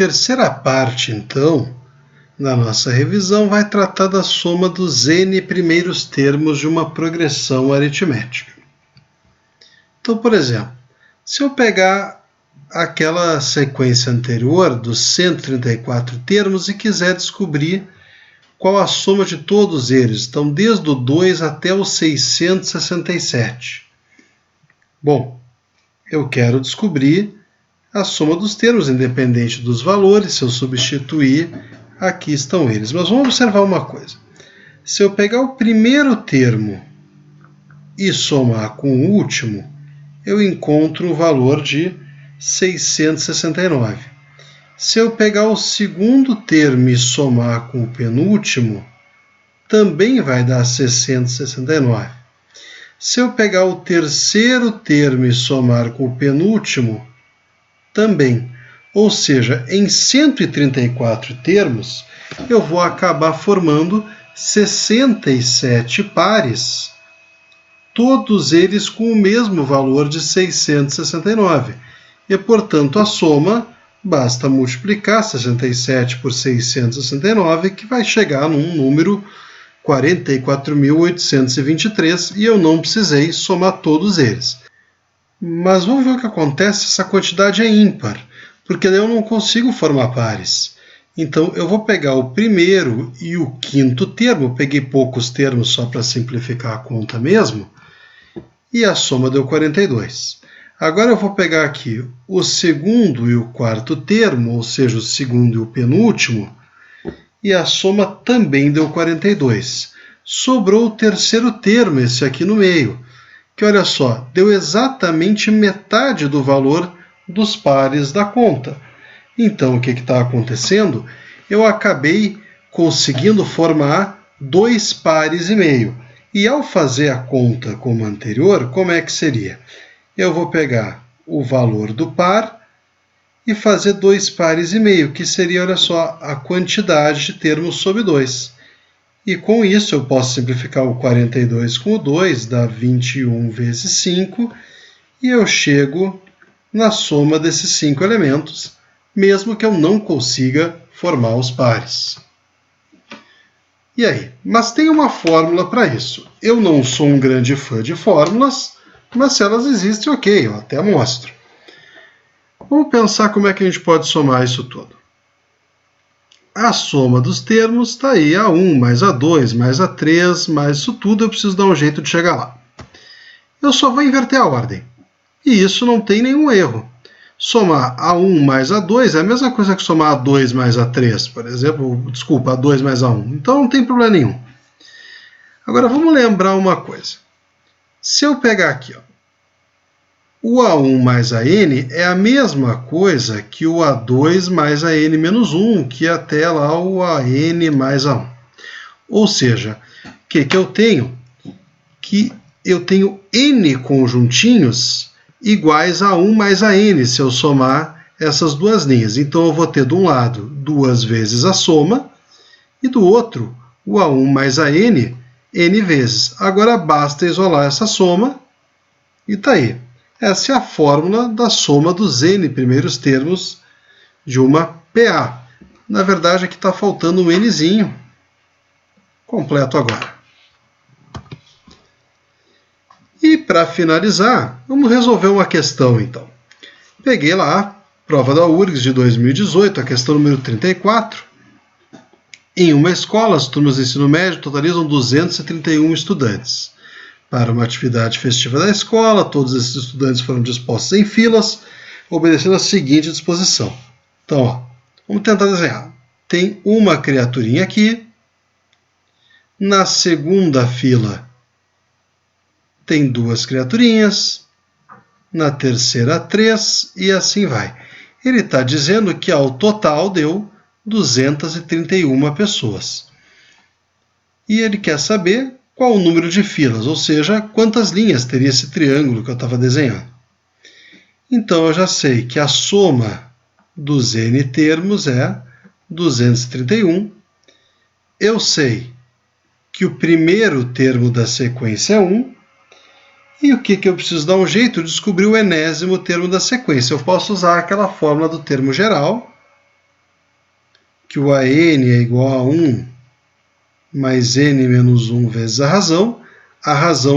terceira parte, então, na nossa revisão, vai tratar da soma dos n primeiros termos de uma progressão aritmética. Então, por exemplo, se eu pegar aquela sequência anterior dos 134 termos e quiser descobrir qual a soma de todos eles, então desde o 2 até o 667. Bom, eu quero descobrir a soma dos termos, independente dos valores. Se eu substituir, aqui estão eles. Mas vamos observar uma coisa. Se eu pegar o primeiro termo e somar com o último, eu encontro o valor de 669. Se eu pegar o segundo termo e somar com o penúltimo, também vai dar 669. Se eu pegar o terceiro termo e somar com o penúltimo, também. Ou seja, em 134 termos, eu vou acabar formando 67 pares, todos eles com o mesmo valor de 669. E, portanto, a soma, basta multiplicar 67 por 669, que vai chegar num número 44.823, e eu não precisei somar todos eles. Mas vamos ver o que acontece se essa quantidade é ímpar, porque daí eu não consigo formar pares. Então, eu vou pegar o primeiro e o quinto termo, eu peguei poucos termos só para simplificar a conta mesmo, e a soma deu 42. Agora eu vou pegar aqui o segundo e o quarto termo, ou seja, o segundo e o penúltimo, e a soma também deu 42. Sobrou o terceiro termo, esse aqui no meio, que olha só, deu exatamente metade do valor dos pares da conta. Então, o que está acontecendo? Eu acabei conseguindo formar 2 pares e meio. E ao fazer a conta como anterior, como é que seria? Eu vou pegar o valor do par e fazer 2 pares e meio, que seria, olha só, a quantidade de termos sobre 2. E com isso eu posso simplificar o 42 com o 2, dá 21 vezes 5, e eu chego na soma desses 5 elementos, mesmo que eu não consiga formar os pares. E aí? Mas tem uma fórmula para isso. Eu não sou um grande fã de fórmulas, mas se elas existem, ok, eu até mostro. Vamos pensar como é que a gente pode somar isso tudo. A soma dos termos está aí, A1 mais A2 mais A3, mais isso tudo eu preciso dar um jeito de chegar lá. Eu só vou inverter a ordem. E isso não tem nenhum erro. Somar A1 mais A2 é a mesma coisa que somar A2 mais A3, por exemplo, desculpa, A2 mais A1. Então não tem problema nenhum. Agora vamos lembrar uma coisa. Se eu pegar aqui, ó, o A1 mais AN é a mesma coisa que o A2 mais AN menos 1, que é até lá o AN mais A1. Ou seja, o que eu tenho? Que eu tenho N conjuntinhos iguais a 1 mais a n, se eu somar essas duas linhas. Então, eu vou ter, de um lado, 2 vezes a soma, e do outro, o A1 mais a n, n vezes. Agora, basta isolar essa soma, e está aí. Essa é a fórmula da soma dos n primeiros termos de uma PA. Na verdade, aqui está faltando um nzinho. Completo agora. E para finalizar, vamos resolver uma questão então. Peguei lá, prova da URGS de 2018, a questão número 34. Em uma escola, as turmas de ensino médio totalizam 231 estudantes. Para uma atividade festiva da escola, todos esses estudantes foram dispostos em filas, obedecendo a seguinte disposição. Então, ó, vamos tentar desenhar. Tem uma criaturinha aqui. Na segunda fila, tem 2 criaturinhas, na terceira 3 e assim vai. Ele está dizendo que ao total deu 231 pessoas. E ele quer saber qual o número de filas, ou seja, quantas linhas teria esse triângulo que eu estava desenhando. Então eu já sei que a soma dos n termos é 231. Eu sei que o primeiro termo da sequência é 1. E o que eu preciso dar um jeito de descobrir o enésimo termo da sequência? Eu posso usar aquela fórmula do termo geral, que o AN é igual a 1 mais N menos 1 vezes a razão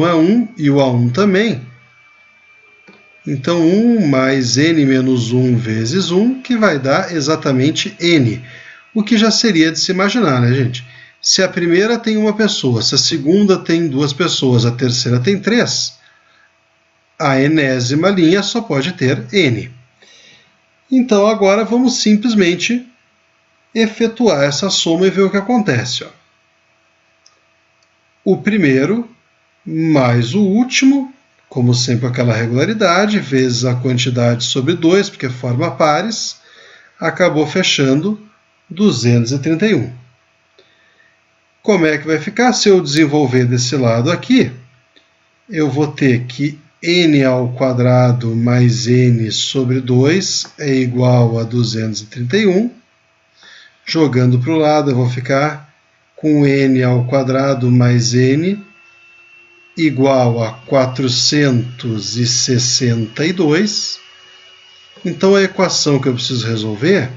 é 1 e o A1 também. Então, 1 mais N menos 1 vezes 1, que vai dar exatamente N. O que já seria de se imaginar, né, gente? Se a primeira tem uma pessoa, se a segunda tem 2 pessoas, a terceira tem 3, a enésima linha só pode ter N. Então, agora vamos simplesmente efetuar essa soma e ver o que acontece. Ó. O primeiro mais o último, como sempre aquela regularidade, vezes a quantidade sobre 2, porque forma pares, acabou fechando 231. Como é que vai ficar? Se eu desenvolver desse lado aqui, eu vou ter que n ao quadrado mais n sobre 2 é igual a 231. Jogando para o lado, eu vou ficar com n ao quadrado mais n igual a 462. Então, a equação que eu preciso resolver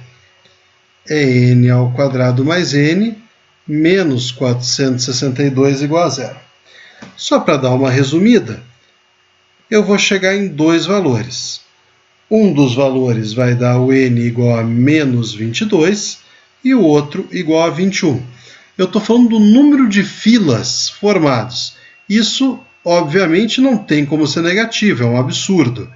é n ao quadrado mais n menos 462 igual a zero. Só para dar uma resumida, eu vou chegar em 2 valores. Um dos valores vai dar o n igual a menos 22 e o outro igual a 21. Eu estou falando do número de filas formados. Isso, obviamente, não tem como ser negativo, é um absurdo.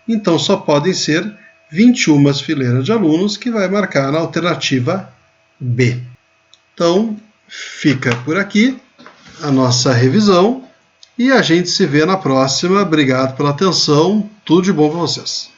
Então, só podem ser 21 fileiras de alunos, que vai marcar na alternativa B. Então, fica por aqui a nossa revisão e a gente se vê na próxima. Obrigado pela atenção, tudo de bom para vocês.